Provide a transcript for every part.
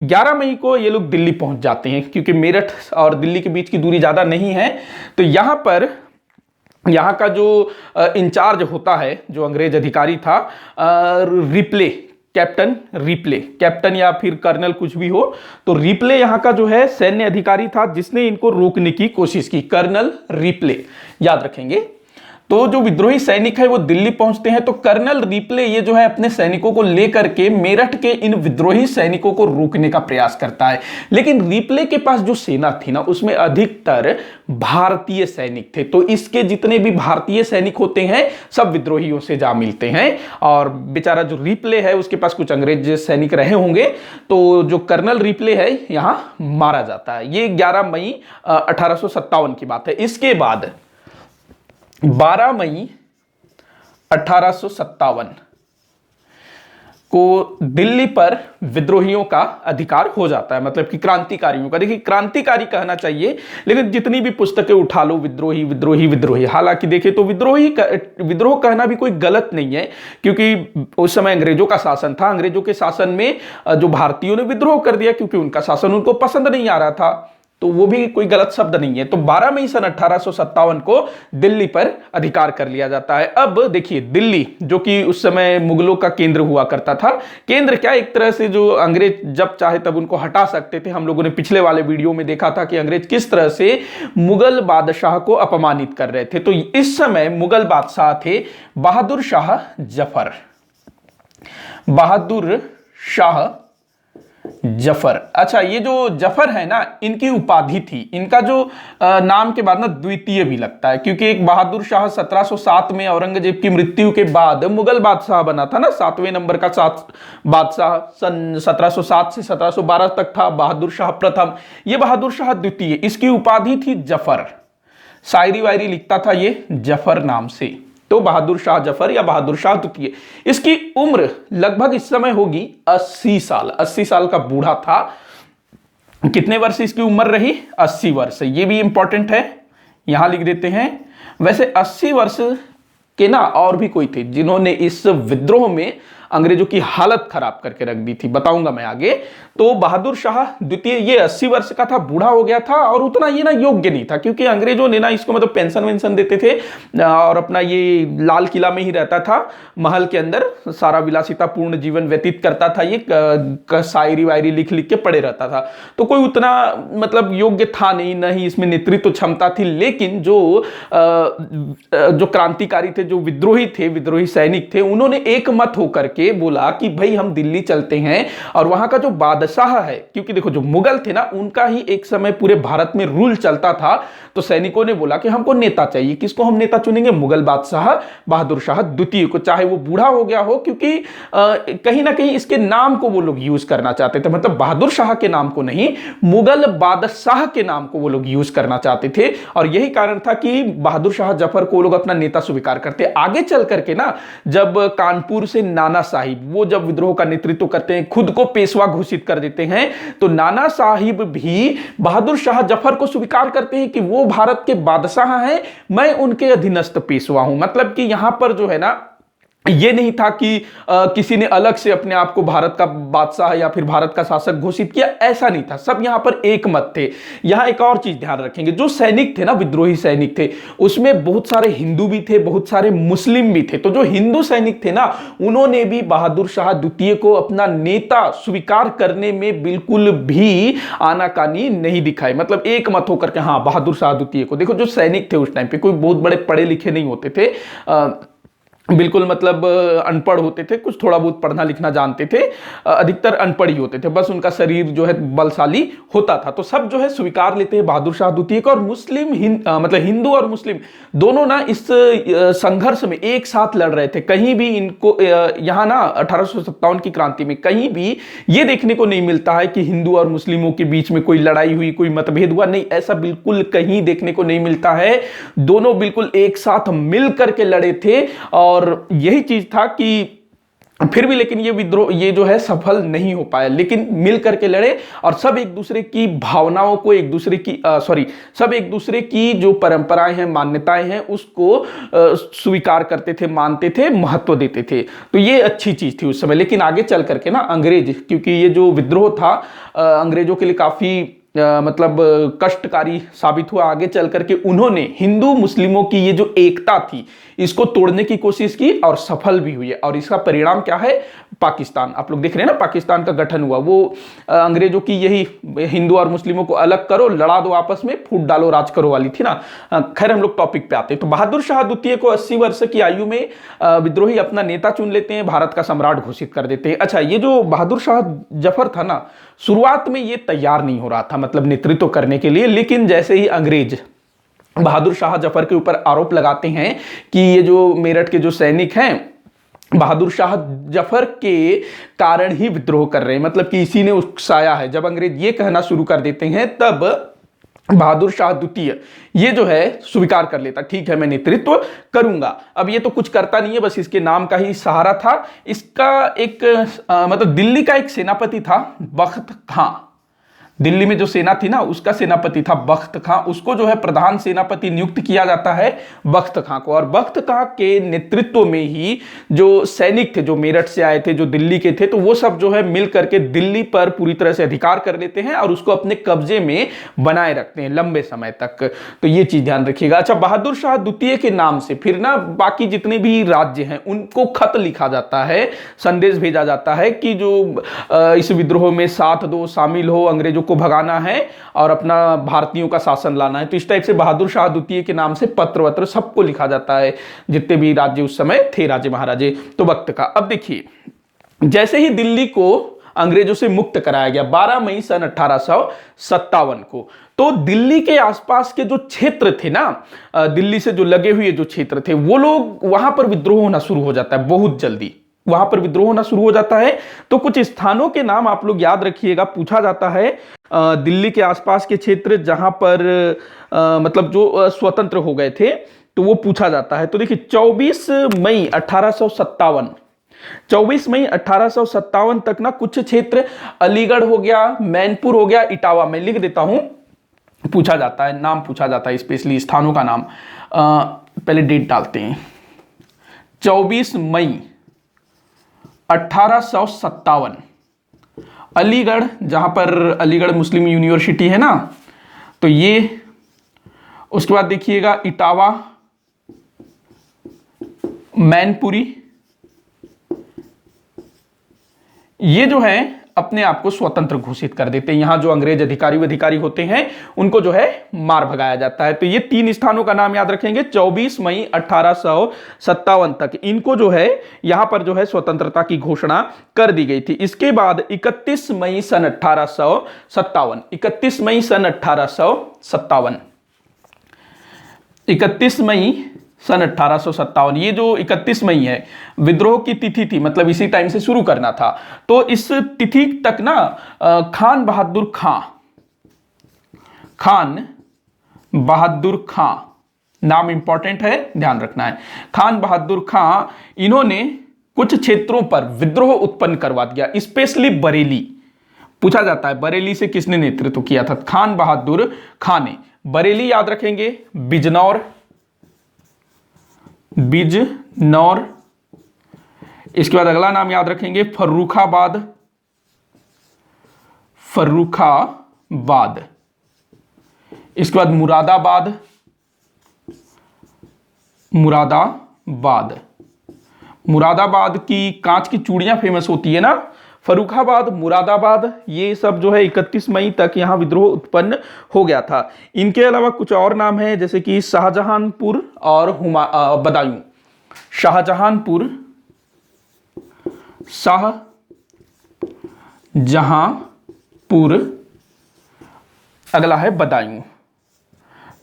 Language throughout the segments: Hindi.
11 मई को ये लोग दिल्ली पहुंच जाते हैं, क्योंकि मेरठ और दिल्ली के बीच की दूरी ज़्यादा नहीं है। तो यहाँ पर यहाँ का जो इंचार्ज होता है, जो अंग्रेज अधिकारी था, रिप्ले, कैप्टन रिप्ले, कैप्टन या फिर कर्नल कुछ भी हो, तो रिप्ले यहाँ का जो है सैन्य अधिकारी था जिसने इनको रोकने की कोशिश की। कर्नल रिप्ले याद रखेंगे। तो जो विद्रोही सैनिक है वो दिल्ली पहुंचते हैं, तो कर्नल रिप्ले ये जो है अपने सैनिकों को लेकर के मेरठ के इन विद्रोही सैनिकों को रोकने का प्रयास करता है। लेकिन रिप्ले के पास जो सेना थी ना, उसमें अधिकतर भारतीय सैनिक थे। तो इसके जितने भी भारतीय सैनिक होते हैं सब विद्रोहियों से जा मिलते हैं, और बेचारा जो रिप्ले है उसके पास कुछ अंग्रेज सैनिक रहे होंगे। तो जो कर्नल रिप्ले है यहां मारा जाता है। ये 11 मई 1857 की बात है। इसके बाद 12 मई 1857 को दिल्ली पर विद्रोहियों का अधिकार हो जाता है, मतलब कि क्रांतिकारियों का। देखिए, क्रांतिकारी कहना चाहिए, लेकिन जितनी भी पुस्तकें उठा लो, विद्रोही विद्रोही विद्रोही। हालांकि देखें तो विद्रोह कहना भी कोई गलत नहीं है, क्योंकि उस समय अंग्रेजों का शासन था। अंग्रेजों के शासन में जो भारतीयों ने विद्रोह कर दिया क्योंकि उनका शासन उनको पसंद नहीं आ रहा था, तो वो भी कोई गलत शब्द नहीं है। तो 12 मई सन 1857 को दिल्ली पर अधिकार कर लिया जाता है। अब देखिए, दिल्ली जो कि उस समय मुगलों का केंद्र हुआ करता था, केंद्र क्या, एक तरह से जो अंग्रेज जब चाहे तब उनको हटा सकते थे। हम लोगों ने पिछले वाले वीडियो में देखा था कि अंग्रेज किस तरह से मुगल बादशाह को अपमानित कर रहे थे। तो इस समय मुगल बादशाह थे बहादुर शाह जफर। बहादुर शाह जफर। अच्छा, ये जो जफर है ना, इनकी उपाधि थी। इनका जो नाम के बाद ना द्वितीय भी लगता है, क्योंकि एक बहादुर शाह 1707 में औरंगजेब की मृत्यु के बाद मुगल बादशाह बना था ना, 7वें नंबर का बादशाह सन 1707 से 1712 तक था बहादुर शाह प्रथम। ये बहादुर शाह द्वितीय, इसकी उपाधि थी जफर। शायरी वायरी लिखता था ये जफर नाम से। तो बहादुर शाह जफर या बहादुर शाह द्वितीय। इसकी उम्र लगभग इस समय होगी 80 साल। 80 साल का बूढ़ा था। कितने वर्ष इसकी उम्र रही? 80 वर्ष। ये भी इंपॉर्टेंट है, यहां लिख देते हैं। वैसे 80 वर्ष के ना और भी कोई थे जिन्होंने इस विद्रोह में अंग्रेजों की हालत खराब करके रख दी थी, बताऊंगा मैं आगे। तो बहादुर शाह द्वितीय ये 80 वर्ष का था, बूढ़ा हो गया था, और उतना ये ना योग्य नहीं था, क्योंकि अंग्रेजों ने ना इसको मतलब पेंशन वेंशन देते थे, और अपना ये लाल किला में ही रहता था, महल के अंदर सारा विलासितापूर्ण जीवन व्यतीत करता था। ये शायरी वायरी लिख लिख के पड़े रहता था। तो कोई उतना मतलब योग्य था नहीं, न ही इसमें नेतृत्व क्षमता थी। लेकिन जो क्रांतिकारी थे, जो विद्रोही थे, विद्रोही सैनिक थे, उन्होंने एक मत होकर के बोला कि भाई हम दिल्ली चलते हैं, और वहां का जो बादशाह है, क्योंकि देखो जो मुगल थे ना, उनका ही एक समय पूरे भारत में रूल चलता था। तो सैनिकों ने बोला कि हमको नेता चाहिए। किसको हम नेता चुनेंगे? मुगल बादशाह बहादुर शाह द्वितीय को, चाहे वो बूढ़ा हो गया हो, क्योंकि कहीं ना कहीं इसके नाम को वो लोग यूज करना चाहते थे। मतलब बहादुर शाह के नाम को नहीं, मुगल बादशाह के नाम को वो लोग यूज करना चाहते थे। और यही कारण था कि बहादुर शाह जफर को लोग अपना नेता स्वीकार करते। आगे चल करके ना, जब कानपुर से नाना साहिब, वो जब विद्रोह का नेतृत्व करते हैं, खुद को पेशवा घोषित कर देते हैं, तो नाना साहिब भी बहादुर शाह जफर को स्वीकार करते हैं कि वो भारत के बादशाह हैं, मैं उनके अधीनस्थ पेशवा हूं। मतलब कि यहां पर जो है ना, ये नहीं था कि किसी ने अलग से अपने आप को भारत का बादशाह या फिर भारत का शासक घोषित किया, ऐसा नहीं था। सब यहां पर एक मत थे। यहां एक और चीज ध्यान रखेंगे, जो सैनिक थे ना, विद्रोही सैनिक थे, उसमें बहुत सारे हिंदू भी थे, बहुत सारे मुस्लिम भी थे। तो जो हिंदू सैनिक थे ना, उन्होंने भी बहादुर शाह द्वितीय को अपना नेता स्वीकार करने में बिल्कुल भी आनाकानी नहीं दिखाई। मतलब एक मत होकर के हाँ बहादुर शाह द्वितीय को। देखो, जो सैनिक थे उस टाइम पे कोई बहुत बड़े पढ़े लिखे नहीं होते थे, बिल्कुल मतलब अनपढ़ होते थे, कुछ थोड़ा बहुत पढ़ना लिखना जानते थे, अधिकतर अनपढ़ ही होते थे, बस उनका शरीर जो है बलशाली होता था। तो सब जो है स्वीकार लेते हैं बहादुर शाह द्वितीय को। और मुस्लिम मतलब हिंदू और मुस्लिम दोनों ना इस संघर्ष में एक साथ लड़ रहे थे। कहीं भी इनको यहाँ ना 1857 की क्रांति में कहीं भी ये देखने को नहीं मिलता है कि हिंदू और मुस्लिमों के बीच में कोई लड़ाई हुई, कोई मतभेद हुआ, नहीं, ऐसा बिल्कुल कहीं देखने को नहीं मिलता है। दोनों बिल्कुल एक साथ मिल करके लड़े थे। और यही चीज था कि फिर भी लेकिन ये विद्रोह ये जो है सफल नहीं हो पाया, लेकिन मिल करके लड़े और सब एक दूसरे की भावनाओं को, एक दूसरे की सब एक दूसरे की जो परंपराएं हैं, मान्यताएं हैं, उसको स्वीकार करते थे, मानते थे, महत्व देते थे। तो ये अच्छी चीज थी उस समय। लेकिन आगे चल करके ना अंग्रेज, क्योंकि ये जो विद्रोह था अंग्रेजों के लिए काफी मतलब कष्टकारी साबित हुआ। आगे चल करके उन्होंने हिंदू मुस्लिमों की ये जो एकता थी इसको तोड़ने की कोशिश की और सफल भी हुई है। और इसका परिणाम क्या है? पाकिस्तान। आप लोग देख रहे हैं ना, पाकिस्तान का गठन हुआ। वो अंग्रेजों की यही हिंदू और मुस्लिमों को अलग करो, लड़ा दो आपस में, फूट डालो, राज करो वाली थी ना। खैर हम लोग टॉपिक पे आते हैं। तो बहादुर शाह द्वितीय को 80 वर्ष की आयु में विद्रोही अपना नेता चुन लेते हैं, भारत का सम्राट घोषित कर देते हैं। अच्छा, ये जो बहादुर शाह जफर था ना, शुरुआत में ये तैयार नहीं हो रहा था मतलब नेतृत्व करने के लिए। लेकिन जैसे ही अंग्रेज बहादुर शाह जफर के ऊपर आरोप लगाते हैं कि ये जो मेरठ के जो सैनिक हैं बहादुर शाह जफर के कारण ही विद्रोह कर रहे हैं, मतलब कि इसी ने उकसाया है, जब अंग्रेज ये कहना शुरू कर देते हैं तब बहादुर शाह द्वितीय ये जो है स्वीकार कर लेता, ठीक है मैं नेतृत्व करूंगा। अब ये तो कुछ करता नहीं है, बस इसके नाम का ही सहारा था। इसका एक मतलब दिल्ली का एक सेनापति था बख्त खां, दिल्ली में जो सेना थी ना उसका सेनापति था बख्त खां। उसको जो है प्रधान सेनापति नियुक्त किया जाता है बख्त खां को। और बख्त खां के नेतृत्व में ही जो सैनिक थे, जो मेरठ से आए थे, जो दिल्ली के थे, तो वो सब जो है मिल करके दिल्ली पर पूरी तरह से अधिकार कर लेते हैं और उसको अपने कब्जे में बनाए रखते हैं लंबे समय तक। तो ये चीज ध्यान रखिएगा। अच्छा, बहादुर शाह द्वितीय के नाम से फिर ना बाकी जितने भी राज्य हैं उनको खत लिखा जाता है, संदेश भेजा जाता है कि जो इस विद्रोह में साथ दो, शामिल हो, अंग्रेजों को भगाना है और अपना भारतीयों का शासन लाना है। तो इस टाइप से बहादुर शाह द्वितीय के नाम से पत्र वत्र सबको लिखा जाता है, जितने भी राज्य उस समय थे, राजे महाराजे तो वक्त का। अब देखिए, जैसे ही दिल्ली को अंग्रेजों से मुक्त कराया गया 12 मई सन 1857 को, तो दिल्ली के आसपास के जो क्षेत्र थे ना, दिल्ली से जो लगे हुए जो क्षेत्र थे, वो लोग वहां पर विद्रोह होना शुरू हो जाता है बहुत जल्दी, वहां पर विद्रोह होना शुरू हो जाता है। तो कुछ स्थानों के नाम आप लोग याद रखिएगा, पूछा जाता है दिल्ली के आसपास के क्षेत्र जहां पर मतलब जो स्वतंत्र हो गए थे, तो वो पूछा जाता है। तो देखिए 24 मई 1857, 24 मई 1857 तक ना कुछ क्षेत्र, अलीगढ़ हो गया, मैनपुर हो गया, इटावा, मैं लिख देता हूं, पूछा जाता है, नाम पूछा जाता है स्पेशली स्थानों का नाम। पहले डेट डालते हैं, 24 मई 1857 अलीगढ़, जहां पर अलीगढ़ मुस्लिम यूनिवर्सिटी है ना, तो ये, उसके बाद देखिएगा इटावा, मैनपुरी, ये जो है अपने आप को स्वतंत्र घोषित कर देते हैं। यहां जो अंग्रेज अधिकारी होते हैं उनको जो है मार भगाया जाता है। तो ये 3 स्थानों का नाम याद रखेंगे 24 मई 1857 तक, इनको जो है यहां पर जो है स्वतंत्रता की घोषणा कर दी गई थी। इसके बाद 31 मई सन 1857, 31 मई सन 1857, 31 मई सन 1857, ये जो 31 मई है विद्रोह की तिथि थी, मतलब इसी टाइम से शुरू करना था। तो इस तिथि तक ना खान बहादुर खां, नाम इंपॉर्टेंट है, ध्यान रखना है। खान बहादुर खां, इन्होंने कुछ क्षेत्रों पर विद्रोह उत्पन्न करवा दिया, स्पेशली बरेली। पूछा जाता है बरेली से किसने नेतृत्व किया था? खान बहादुर खां ने। बरेली याद रखेंगे, बिजनौर, इसके बाद अगला नाम याद रखेंगे फर्रुखाबाद, इसके बाद मुरादाबाद की कांच की चूड़ियां फेमस होती है ना, फर्रुखाबाद, मुरादाबाद, ये सब जो है 31 मई तक यहां विद्रोह उत्पन्न हो गया था। इनके अलावा कुछ और नाम है, जैसे कि शाहजहांपुर और बदायूं। शाहजहांपुर, अगला है बदायूं।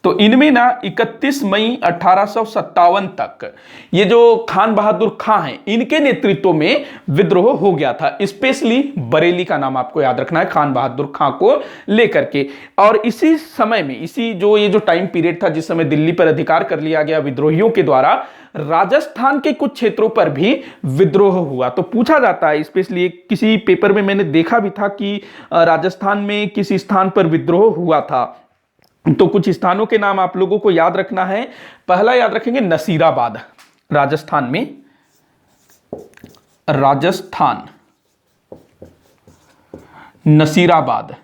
तो इनमें ना 31 मई 1857 तक ये जो खान बहादुर खां हैं इनके नेतृत्व में विद्रोह हो गया था। स्पेशली बरेली का नाम आपको याद रखना है खान बहादुर खां को लेकर के। और इसी समय में ये जो टाइम पीरियड था जिस समय दिल्ली पर अधिकार कर लिया गया विद्रोहियों के द्वारा, राजस्थान के कुछ क्षेत्रों पर भी विद्रोह हुआ। तो पूछा जाता है, स्पेशली किसी पेपर में मैंने देखा भी था कि राजस्थान में किस स्थान पर विद्रोह हुआ था। तो कुछ स्थानों के नाम आप लोगों को याद रखना है। पहला याद रखेंगे नसीराबाद, राजस्थान में, राजस्थान नसीराबाद,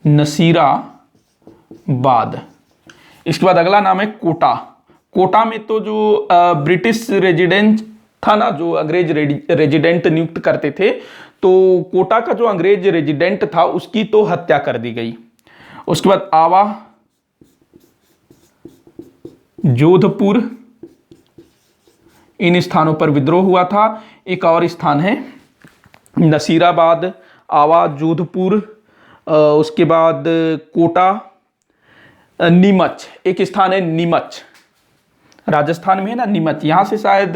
नसीराबाद। इसके बाद अगला नाम है कोटा। कोटा में तो जो ब्रिटिश रेजिडेंट था ना, जो अंग्रेज रेजिडेंट नियुक्त करते थे, तो कोटा का जो अंग्रेज रेजिडेंट था उसकी तो हत्या कर दी गई। उसके बाद आवा, जोधपुर, इन स्थानों पर विद्रोह हुआ था। एक और स्थान है नसीराबाद, आवा, जोधपुर, उसके बाद कोटा, नीमच, एक स्थान है नीमच, राजस्थान में है ना नीमच। यहां से शायद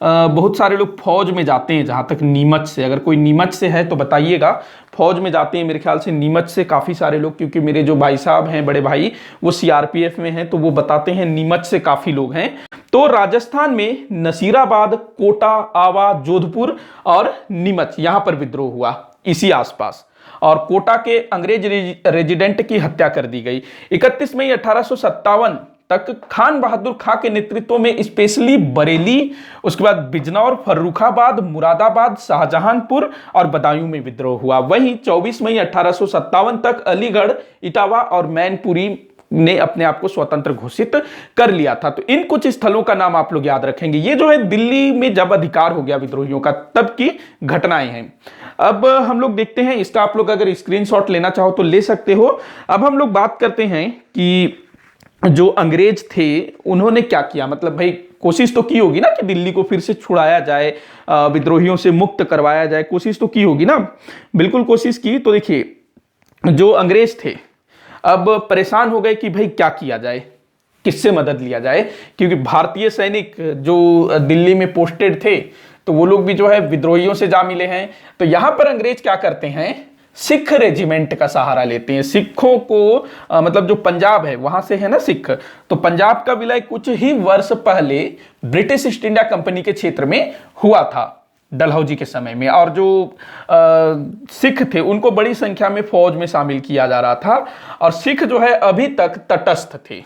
बहुत सारे लोग फौज में जाते हैं, जहां तक नीमच से, अगर कोई नीमच से है तो बताइएगा। फौज में जाते हैं मेरे ख्याल से नीमच से काफी सारे लोग, क्योंकि मेरे जो भाई साहब हैं, बड़े भाई, वो सीआरपीएफ में हैं, तो वो बताते हैं नीमच से काफी लोग हैं। तो राजस्थान में नसीराबाद, कोटा, आवा, जोधपुर और नीमच, यहां पर विद्रोह हुआ इसी आसपास। और कोटा के अंग्रेज रेजिडेंट की हत्या कर दी गई। 31 मई 1857 तक खान बहादुर खां के नेतृत्व में स्पेशली बरेली, उसके बाद बिजनौर, फर्रुखाबाद, मुरादाबाद, शाहजहांपुर और बदायूं में विद्रोह हुआ। वहीं 24 मई 1857 तक अलीगढ़, इटावा और मैनपुरी ने अपने आप को स्वतंत्र घोषित कर लिया था। तो इन कुछ स्थलों का नाम आप लोग याद रखेंगे। ये जो है दिल्ली में जब अधिकार हो गया विद्रोहियों का, तब की घटनाएं हैं। अब हम लोग देखते हैं, इसका आप लोग अगर स्क्रीनशॉट लेना चाहो तो ले सकते हो। अब हम लोग बात करते हैं कि जो अंग्रेज थे उन्होंने क्या किया। मतलब भाई कोशिश तो की होगी ना कि दिल्ली को फिर से छुड़ाया जाए, विद्रोहियों से मुक्त करवाया जाए, कोशिश तो की होगी ना, बिल्कुल कोशिश की। तो देखिए, जो अंग्रेज थे अब परेशान हो गए कि भाई क्या किया जाए, किससे मदद लिया जाए, क्योंकि भारतीय सैनिक जो दिल्ली में पोस्टेड थे तो वो लोग भी जो है विद्रोहियों से जा मिले हैं। तो यहां पर अंग्रेज क्या करते हैं, सिख रेजिमेंट का सहारा लेते हैं। सिखों को मतलब जो पंजाब है वहां से है ना सिख, तो पंजाब का विलय कुछ ही वर्ष पहले ब्रिटिश ईस्ट इंडिया कंपनी के क्षेत्र में हुआ था, डलहौजी के समय में। और जो सिख थे उनको बड़ी संख्या में फौज में शामिल किया जा रहा था, और सिख जो है अभी तक तटस्थ थे।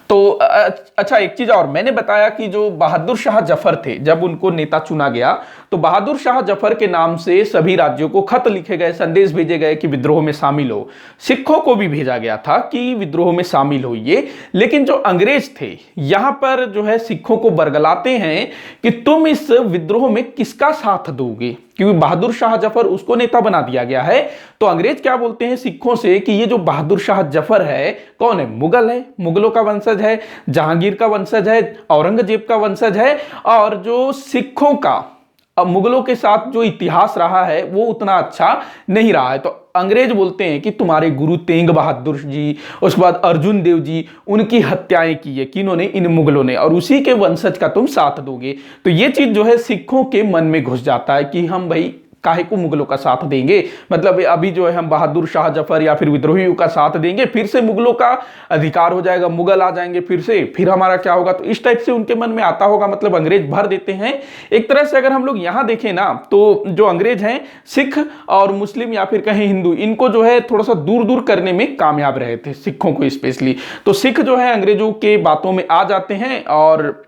तो अच्छा, एक चीज और, मैंने बताया कि जो बहादुर शाह जफर थे, जब उनको नेता चुना गया तो बहादुर शाह जफर के नाम से सभी राज्यों को खत लिखे गए, संदेश भेजे गए कि विद्रोह में शामिल हो। सिखों को भी भेजा गया था कि विद्रोह में शामिल होइए। लेकिन जो अंग्रेज थे यहां पर जो है सिखों को बरगलाते हैं कि तुम इस विद्रोह में किसका साथ दोगे, क्योंकि बहादुर शाह जफर उसको नेता बना दिया गया है। तो अंग्रेज क्या बोलते हैं सिखों से कि ये जो बहादुर शाह जफर है कौन है, मुगल है, मुगलों का वंशज है, जहांगीर का वंशज है, औरंगजेब का वंशज है। और जो सिखों का मुगलों के साथ जो इतिहास रहा है वो उतना अच्छा नहीं रहा है। तो अंग्रेज बोलते हैं कि तुम्हारे गुरु तेंग बहादुर जी, उसके बाद अर्जुन देव जी, उनकी हत्याएं की है किन्होंने, इन मुगलों ने, और उसी के वंशज का तुम साथ दोगे। तो ये चीज जो है सिखों के मन में घुस जाता है कि हम भाई काहे को मुगलों का साथ देंगे, मतलब अभी जो है हम बहादुर शाह जफर या फिर विद्रोहियों का साथ देंगे, फिर से मुगलों का अधिकार हो जाएगा, मुगल आ जाएंगे फिर से, फिर हमारा क्या होगा। तो इस टाइप से उनके मन में आता होगा, मतलब अंग्रेज भर देते हैं। एक तरह से अगर हम लोग यहां देखें ना, तो जो अंग्रेज हैं सिख और मुस्लिम या फिर कहें हिंदू, इनको जो है थोड़ा सा दूर दूर करने में कामयाब रहे थे, सिखों को स्पेशली। तो सिख जो है अंग्रेजों के बातों में आ जाते हैं और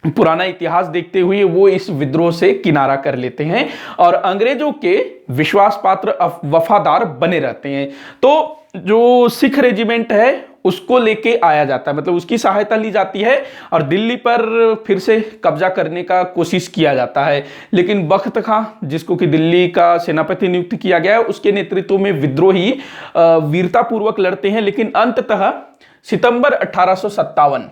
पुराना इतिहास देखते हुए वो इस विद्रोह से किनारा कर लेते हैं और अंग्रेजों के विश्वास पात्र वफादार बने रहते हैं। तो जो सिख रेजिमेंट है उसको लेके आया जाता है, मतलब उसकी सहायता ली जाती है और दिल्ली पर फिर से कब्जा करने का कोशिश किया जाता है। लेकिन बख्त खां, जिसको कि दिल्ली का सेनापति नियुक्त किया गया है, उसके नेतृत्व में विद्रोही वीरतापूर्वक लड़ते हैं। लेकिन अंततः सितंबर 1857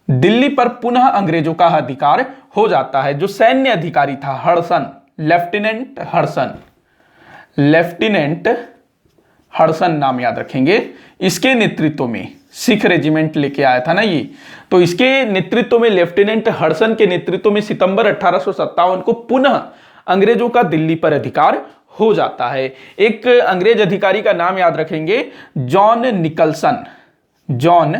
दिल्ली पर पुनः अंग्रेजों का अधिकार हो जाता है। जो सैन्य अधिकारी था Hudson, lieutenant Hudson, lieutenant Hudson नाम याद रखेंगे। इसके नेतृत्व में सिख रेजिमेंट लेके आया था ना ये, तो इसके नेतृत्व में, लेफ्टिनेंट हडसन के नेतृत्व में सितंबर 1857 को पुनः अंग्रेजों का दिल्ली पर अधिकार हो जाता है। एक अंग्रेज अधिकारी का नाम याद रखेंगे, जॉन निकलसन। जॉन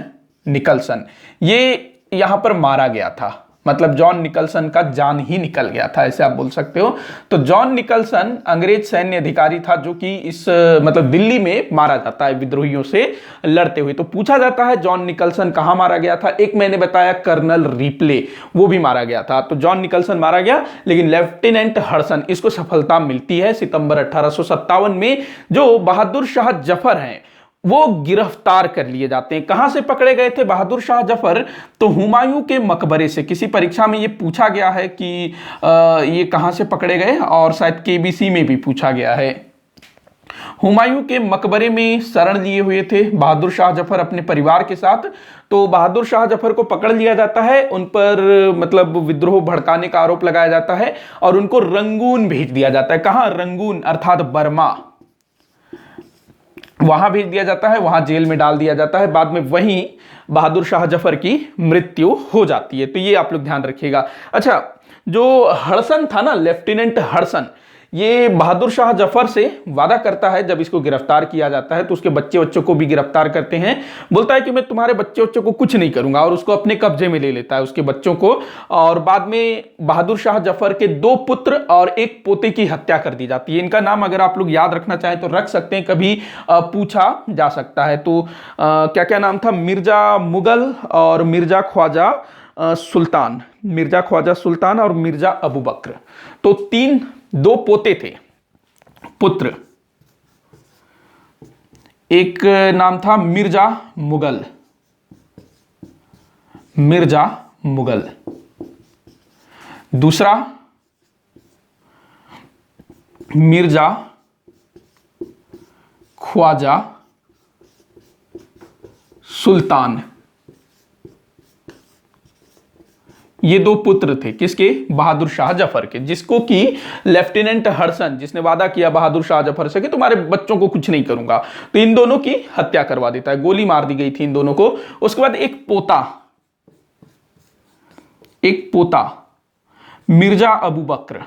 निकलसन ये यहां पर मारा गया था, मतलब जॉन निकलसन का जान ही निकल गया था, ऐसे आप बोल सकते हो। तो जॉन निकलसन अंग्रेज सैन्य अधिकारी था जो कि इस मतलब दिल्ली में मारा जाता है विद्रोहियों से लड़ते हुए। तो पूछा जाता है जॉन निकलसन कहां मारा गया था। एक मैंने बताया कर्नल रिप्ले, वो भी मारा गया था। तो जॉन निकलसन मारा गया, लेकिन लेफ्टिनेंट हडसन इसको सफलता मिलती है सितंबर 1857 में। जो बहादुर शाह जफर हैं वो गिरफ्तार कर लिए जाते हैं। कहां से पकड़े गए थे बहादुर शाह जफर? तो हुमायूं के मकबरे से। किसी परीक्षा में ये पूछा गया है कि ये कहां से पकड़े गए, और शायद केबीसी में भी पूछा गया है। हुमायूं के मकबरे में शरण लिए हुए थे बहादुर शाह जफर अपने परिवार के साथ। तो बहादुर शाह जफर को पकड़ लिया जाता है, उन पर मतलब विद्रोह भड़काने का आरोप लगाया जाता है और उनको रंगून भेज दिया जाता है। कहां? रंगून अर्थात बर्मा, वहां भेज दिया जाता है, वहां जेल में डाल दिया जाता है। बाद में वहीं बहादुर शाह जफर की मृत्यु हो जाती है। तो ये आप लोग ध्यान रखिएगा। अच्छा, जो हडसन था ना, लेफ्टिनेंट हडसन, ये बहादुर शाह जफर से वादा करता है जब इसको गिरफ्तार किया जाता है, तो उसके बच्चों को भी गिरफ्तार करते हैं। बोलता है कि मैं तुम्हारे बच्चों को कुछ नहीं करूंगा, और उसको अपने कब्जे में ले लेता है, उसके बच्चों को। और बाद में बहादुर शाह जफर के 2 पुत्र और 1 पोते की हत्या कर दी जाती है। इनका नाम अगर आप लोग याद रखना चाहें तो रख सकते हैं, कभी पूछा जा सकता है। तो क्या क्या नाम था? मिर्जा मुगल और मिर्जा ख्वाजा सुल्तान, मिर्जा ख्वाजा सुल्तान और मिर्जा अबू बकर। तो 2 पोते थे, पुत्र। एक नाम था मिर्जा मुगल, मिर्जा मुगल। दूसरा मिर्जा ख्वाजा सुल्तान। ये 2 पुत्र थे किसके? बहादुर शाह जफर के, जिसको कि लेफ्टिनेंट हडसन, जिसने वादा किया बहादुर शाह जफर से कि तुम्हारे बच्चों को कुछ नहीं करूंगा, तो इन दोनों की हत्या करवा देता है। गोली मार दी गई थी इन दोनों को। उसके बाद एक पोता मिर्जा अबू बकर।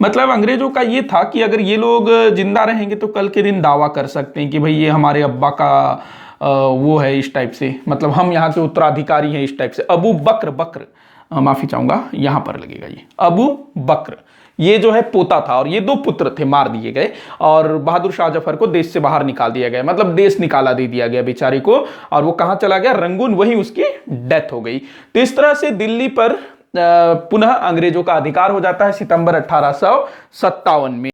मतलब अंग्रेजों का ये था कि अगर ये लोग जिंदा रहेंगे तो कल के दिन दावा कर सकते हैं कि भाई ये हमारे अब्बा का वो है, इस टाइप से, मतलब हम यहाँ के उत्तराधिकारी हैं, इस टाइप से। अबू बकर, माफी चाहूंगा, यहां पर लगेगा ये अबू बकर। ये जो है पोता था, और ये 2 पुत्र थे, मार दिए गए, और बहादुर शाह जफर को देश से बाहर निकाल दिया गया, मतलब देश निकाला दे दिया गया बेचारे को। और वो कहां चला गया? रंगून, वहीं उसकी डेथ हो गई। तो इस तरह से दिल्ली पर पुनः अंग्रेजों का अधिकार हो जाता है सितंबर 1857 में।